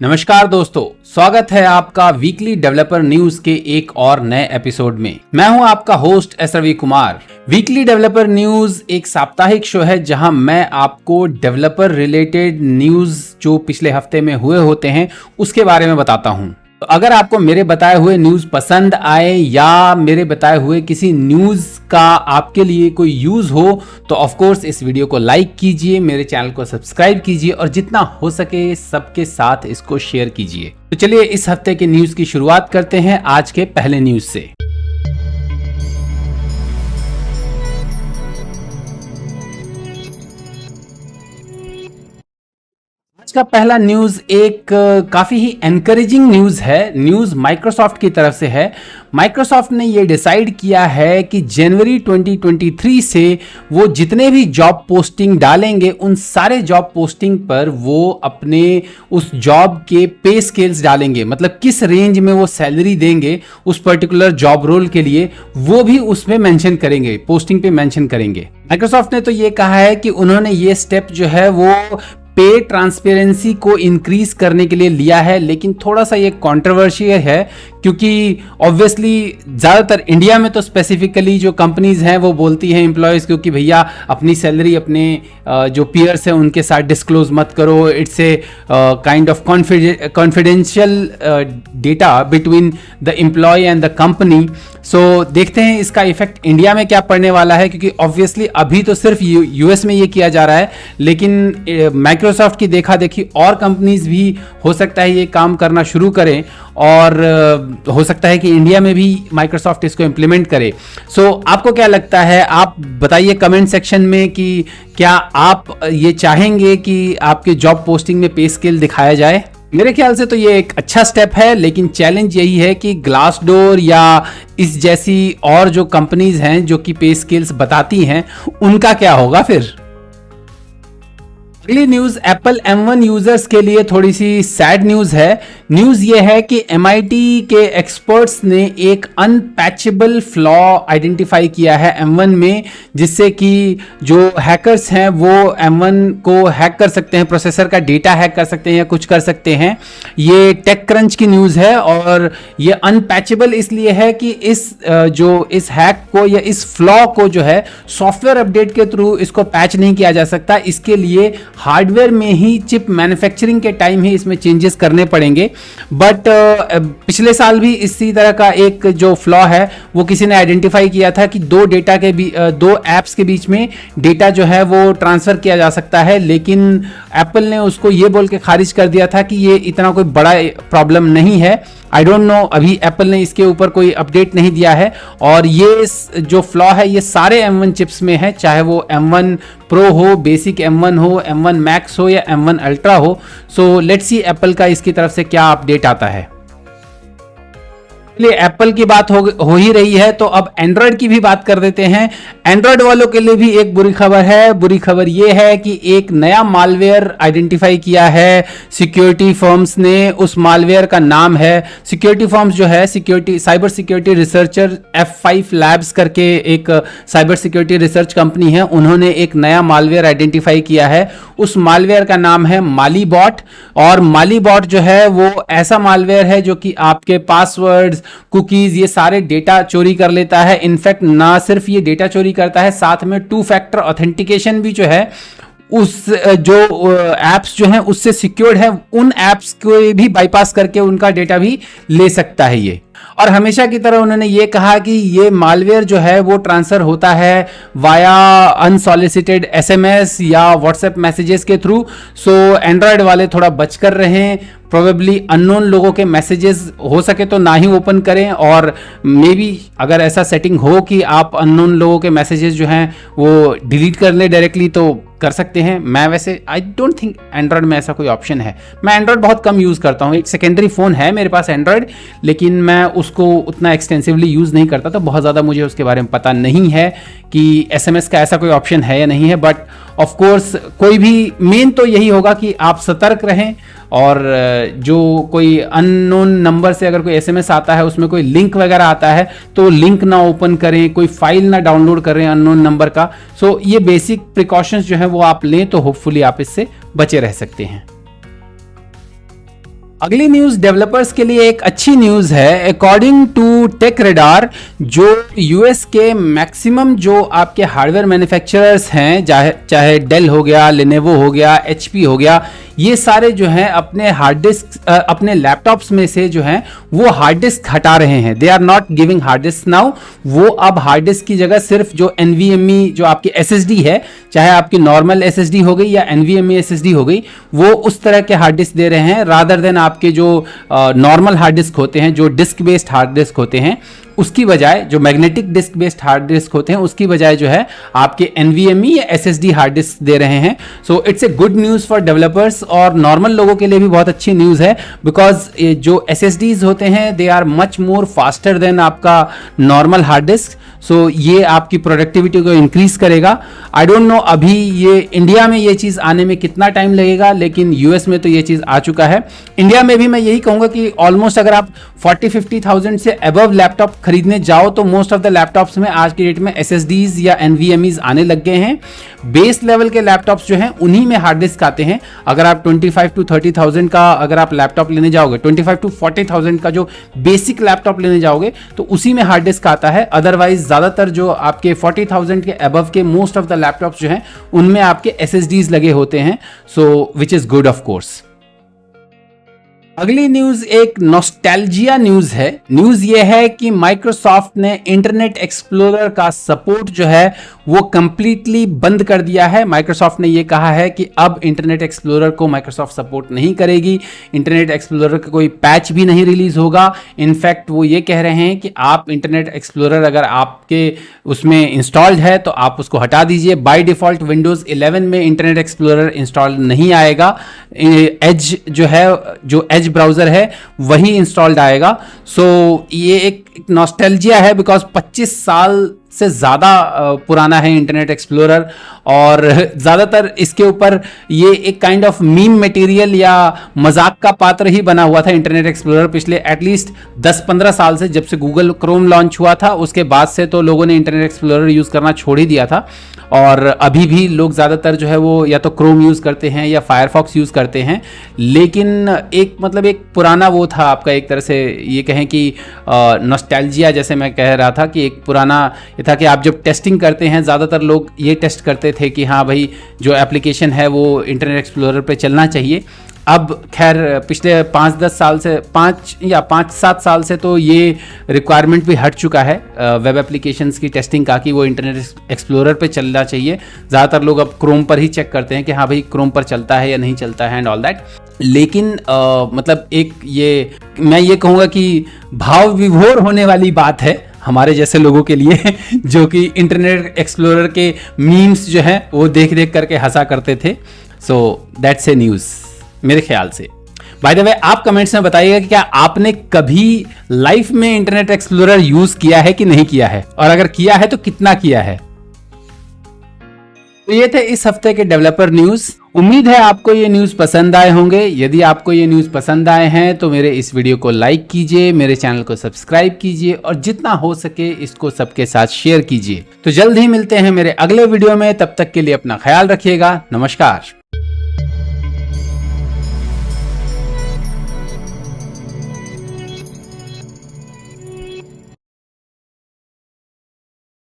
नमस्कार दोस्तों, स्वागत है आपका वीकली डेवलपर न्यूज के एक और नए एपिसोड में। मैं हूं आपका host S Ravi Kumar. Weekly developer news एक साप्ताहिक शो है जहां मैं आपको डेवलपर रिलेटेड न्यूज जो पिछले हफ्ते में हुए होते हैं उसके बारे में बताता हूं। तो अगर आपको मेरे बताए हुए न्यूज पसंद आए या मेरे बताए हुए किसी न्यूज का आपके लिए कोई यूज हो तो ऑफ कोर्स इस वीडियो को लाइक कीजिए, मेरे चैनल को सब्सक्राइब कीजिए और जितना हो सके सबके साथ इसको शेयर कीजिए। तो चलिए इस हफ्ते के न्यूज की शुरुआत करते हैं आज के पहले न्यूज से। आज का पहला न्यूज एक काफी ही एनकरेजिंग न्यूज है। न्यूज माइक्रोसॉफ्ट की तरफ से है। माइक्रोसॉफ्ट ने ये डिसाइड किया है कि जनवरी 2023 से वो जितने भी जॉब पोस्टिंग डालेंगे उन सारे जॉब पोस्टिंग पर वो अपने उस जॉब के पे स्केल्स डालेंगे, मतलब किस रेंज में वो सैलरी देंगे उस पर्टिकुलर जॉब रोल के लिए, वो भी उसमें मेंशन करेंगे, पोस्टिंग पे मेंशन करेंगे। माइक्रोसॉफ्ट ने तो ये कहा है कि उन्होंने ये स्टेप जो है वो पे ट्रांसपेरेंसी को इंक्रीज करने के लिए लिया है, लेकिन थोड़ा सा ये कंट्रोवर्शियल है क्योंकि ऑब्वियसली ज़्यादातर इंडिया में तो स्पेसिफिकली जो कंपनीज हैं वो बोलती हैं एम्प्लॉयज़ को कि भैया अपनी सैलरी अपने जो पीयर्स हैं उनके साथ डिस्क्लोज मत करो, it's a kind of confidential data between the employ and the company. So देखते हैं इसका इफेक्ट इंडिया में क्या पड़ने वाला है, क्योंकि ऑब्वियसली अभी तो सिर्फ यूएस में ये किया जा रहा है, लेकिन माइक्रोसॉफ्ट की देखा देखी और कंपनीज भी हो सकता है ये काम करना शुरू करें और हो सकता है कि इंडिया में भी माइक्रोसॉफ्ट इसको इम्प्लीमेंट करे। सो आपको क्या लगता है, आप बताइए कमेंट सेक्शन में कि क्या आप ये चाहेंगे कि आपके जॉब पोस्टिंग में पे स्केल दिखाया जाए। मेरे ख्याल से तो ये एक अच्छा स्टेप है, लेकिन चैलेंज यही है कि ग्लासडोर या इस जैसी और जो कंपनीज हैं जो कि पे स्केल्स बताती हैं उनका क्या होगा फिर। अगली न्यूज एप्पल M1 यूजर्स के लिए थोड़ी सी सैड न्यूज है। न्यूज ये है कि MIT के एक्सपर्ट्स ने एक अनपैचेबल फ्लॉ आइडेंटिफाई किया है M1 में, जिससे कि जो हैकर्स हैं वो M1 को हैक कर सकते हैं, प्रोसेसर का डेटा हैक कर सकते हैं या कुछ कर सकते हैं। ये टेक क्रंच की न्यूज है और ये अनपैचेबल इसलिए है कि इस हैक को या इस फ्लॉ को जो है सॉफ्टवेयर अपडेट के थ्रू इसको पैच नहीं किया जा सकता। इसके लिए हार्डवेयर में ही चिप मैन्युफैक्चरिंग के टाइम ही इसमें चेंजेस करने पड़ेंगे। बट पिछले साल भी इसी तरह का एक जो फ्लॉ है वो किसी ने आइडेंटिफाई किया था कि दो एप्स के बीच में डेटा जो है वो ट्रांसफर किया जा सकता है, लेकिन एप्पल ने उसको ये बोल के खारिज कर दिया था कि ये इतना कोई बड़ा प्रॉब्लम नहीं है। आई डोंट नो, अभी एप्पल ने इसके ऊपर कोई अपडेट नहीं दिया है और ये जो फ्लॉ है ये सारे M1 चिप्स में है, चाहे वो M1 प्रो हो, बेसिक M1 हो, M1 मैक्स हो या M1 अल्ट्रा हो। सो लेट्स सी एप्पल का इसकी तरफ से क्या अपडेट आता है। एप्पल की बात हो ही रही है तो अब एंड्रॉयड की भी बात कर देते हैं। एंड्रॉयड वालों के लिए भी एक बुरी खबर है। बुरी खबर यह है कि एक नया मालवेयर आइडेंटिफाई किया है सिक्योरिटी फर्म्स ने। उस मालवेयर का नाम है, सिक्योरिटी फर्म्स जो है cyber security researcher F5 labs करके एक साइबर सिक्योरिटी रिसर्च कंपनी है, उन्होंने एक नया मालवेयर आइडेंटिफाई किया है। उस मालवेयर का नाम है मालीबॉट और मालीबॉट जो है वो ऐसा मालवेयर है जो कि आपके पासवर्ड्स, कुकीज, ये सारे डेटा चोरी कर लेता है। इनफैक्ट ना सिर्फ ये डेटा चोरी करता है, साथ में 2 फैक्टर ऑथेंटिकेशन भी जो है उस जो एप्स जो हैं उससे सिक्योर्ड है, उन एप्स को भी बाईपास करके उनका डेटा भी ले सकता है ये। और हमेशा की तरह उन्होंने ये कहा कि ये मालवेयर जो है वो ट्रांसफर होता है वाया अनसॉलिसिटेड SMS या व्हाट्सएप मैसेजेस के थ्रू। सो एंड्रॉयड वाले थोड़ा बचकर रहें, प्रोबेबली अननोन लोगों के मैसेजेस हो सके तो ना ही ओपन करें, और मे बी अगर ऐसा सेटिंग हो कि आप अननोन लोगों के मैसेजेस जो हैं वो डिलीट कर लें डायरेक्टली तो कर सकते हैं। मैं वैसे आई डोंट थिंक एंड्रॉयड में ऐसा कोई ऑप्शन है। मैं एंड्रॉयड बहुत कम यूज़ करता हूँ, एक सेकेंडरी फ़ोन है मेरे पास एंड्रॉयड, लेकिन मैं उसको उतना एक्सटेंसिवली यूज़ नहीं करता, तो बहुत ज़्यादा मुझे उसके बारे में पता नहीं है कि SMS का ऐसा कोई ऑप्शन है या नहीं है। बट ऑफ कोर्स कोई भी मेन तो यही होगा कि आप सतर्क रहें और जो कोई अननोन नंबर से अगर कोई SMS आता है उसमें कोई लिंक वगैरह आता है तो लिंक ना ओपन करें, कोई फाइल ना डाउनलोड करें अननोन नंबर का। सो ये बेसिक प्रिकॉशंस जो है वो आप लें तो होपफुली आप इससे बचे रह सकते हैं। अगली न्यूज डेवलपर्स के लिए एक अच्छी न्यूज है। अकॉर्डिंग टू टेक रेडार, जो यूएस के मैक्सिमम जो आपके हार्डवेयर मैन्युफैक्चरर्स हैं, चाहे डेल हो गया, लेनोवो हो गया, एचपी हो गया, ये सारे जो हैं अपने हार्ड डिस्क अपने लैपटॉप्स में से जो हैं वो हार्ड डिस्क हटा रहे हैं। They are not giving hard disk now. वो अब हार्ड डिस्क की जगह सिर्फ जो NVMe जो आपकी SSD है, चाहे आपकी नॉर्मल SSD हो गई या NVMe SSD हो गई, वो उस तरह के हार्ड डिस्क दे रहे हैं रादर देन आपके जो नॉर्मल हार्ड डिस्क होते हैं, जो डिस्क बेस्ड हार्ड डिस्क होते हैं, उसकी बजाय जो magnetic disk based hard disk होते हैं उसकी बजाय जो है आपके NVMe या SSD हार्ड डिस्क दे रहे हैं। So it's a good news for developers और नॉर्मल लोगों के लिए भी बहुत अच्छी न्यूज़ है, बिकॉज जो SSDs होते हैं they are much more faster than आपका नॉर्मल हार्ड डिस्क। सो ये आपकी प्रोडक्टिविटी को इंक्रीज करेगा। आई डोंट नो अभी ये इंडिया में ये चीज़ आने में कितना टाइम लगेगा, लेकिन यूएस में तो ये चीज़ आ चुका है। इंडिया में भी मैं यही कहूँगा कि ऑलमोस्ट अगर आप 40-50,000 से अबव लैपटॉप खरीदने जाओ तो मोस्ट ऑफ द लैपटॉप्स में आज की डेट में SSDs या NVMes आने लग गए हैं। बेस लेवल के लैपटॉप्स जो हैं उन्हीं में हार्ड डिस्क आते हैं। अगर आप 25-30,000 का अगर आप लैपटॉप लेने जाओगे, 25-40,000 का जो बेसिक लैपटॉप लेने जाओगे तो उसी में हार्ड डिस्क आता है। अदरवाइज ज़्यादातर जो आपके 40,000 के अबव के मोस्ट ऑफ द लैपटॉप्स जो हैं उनमें आपके SSDs लगे होते हैं। So which is good of course. अगली न्यूज एक नॉस्टैल्जिया न्यूज है। न्यूज ये है कि माइक्रोसॉफ्ट ने इंटरनेट एक्सप्लोरर का सपोर्ट जो है वो कंप्लीटली बंद कर दिया है। माइक्रोसॉफ्ट ने ये कहा है कि अब इंटरनेट एक्सप्लोरर को माइक्रोसॉफ्ट सपोर्ट नहीं करेगी, इंटरनेट एक्सप्लोरर का कोई पैच भी नहीं रिलीज होगा। इनफैक्ट वो ये कह रहे हैं कि आप इंटरनेट एक्सप्लोरर अगर आपके उसमें इंस्टॉल्ड है तो आप उसको हटा दीजिए। बाय डिफॉल्ट विंडोज 11 में इंटरनेट एक्सप्लोरर इंस्टॉल नहीं आएगा। एज जो है, जो एज ब्राउजर है वही इंस्टॉल्ड आएगा। सो ये एक नॉस्टैल्जिया है, बिकॉज 25 साल से ज़्यादा पुराना है इंटरनेट एक्सप्लोरर और ज़्यादातर इसके ऊपर ये एक काइंड ऑफ मीम मटेरियल या मजाक का पात्र ही बना हुआ था। इंटरनेट एक्सप्लोरर पिछले एटलीस्ट 10-15 साल से, जब से गूगल क्रोम लॉन्च हुआ था उसके बाद से तो लोगों ने इंटरनेट एक्सप्लोरर यूज़ करना छोड़ ही दिया था। और अभी भी लोग ज़्यादातर जो है वो या तो क्रोम यूज़ करते हैं या फायरफॉक्स यूज़ करते हैं। लेकिन एक पुराना वो था आपका, एक तरह से ये कहें कि नॉस्टैल्जिया, जैसे मैं कह रहा था कि एक पुराना ये था कि आप जब टेस्टिंग करते हैं ज़्यादातर लोग ये टेस्ट करते थे कि हाँ भाई जो एप्लीकेशन है वो इंटरनेट एक्सप्लोरर पे चलना चाहिए। अब खैर पिछले 5-10 साल से 5-7 साल से तो ये रिक्वायरमेंट भी हट चुका है वेब एप्लीकेशंस की टेस्टिंग का कि वो इंटरनेट एक्सप्लोरर पे चलना चाहिए। ज़्यादातर लोग अब क्रोम पर ही चेक करते हैं कि हाँ भाई क्रोम पर चलता है या नहीं चलता है एंड ऑल दैट। लेकिन एक ये मैं ये कहूँगा कि भाव विभोर होने वाली बात है हमारे जैसे लोगों के लिए जो कि इंटरनेट एक्सप्लोरर के मीम्स जो हैं वो देख देख करके हंसा करते थे। सो दैट्स ए न्यूज़ मेरे ख्याल से। बाय द वे आप कमेंट्स में बताइएगा कि क्या आपने कभी लाइफ में इंटरनेट एक्सप्लोरर यूज किया है कि नहीं किया है, और अगर किया है तो कितना किया है। तो ये थे इस हफ्ते के डेवलपर न्यूज। उम्मीद है आपको ये न्यूज पसंद आए होंगे। यदि आपको ये न्यूज पसंद आए हैं तो मेरे इस वीडियो को लाइक कीजिए, मेरे चैनल को सब्सक्राइब कीजिए और जितना हो सके इसको सबके साथ शेयर कीजिए। तो जल्द ही मिलते हैं मेरे अगले वीडियो में, तब तक के लिए अपना ख्याल रखिएगा। नमस्कार।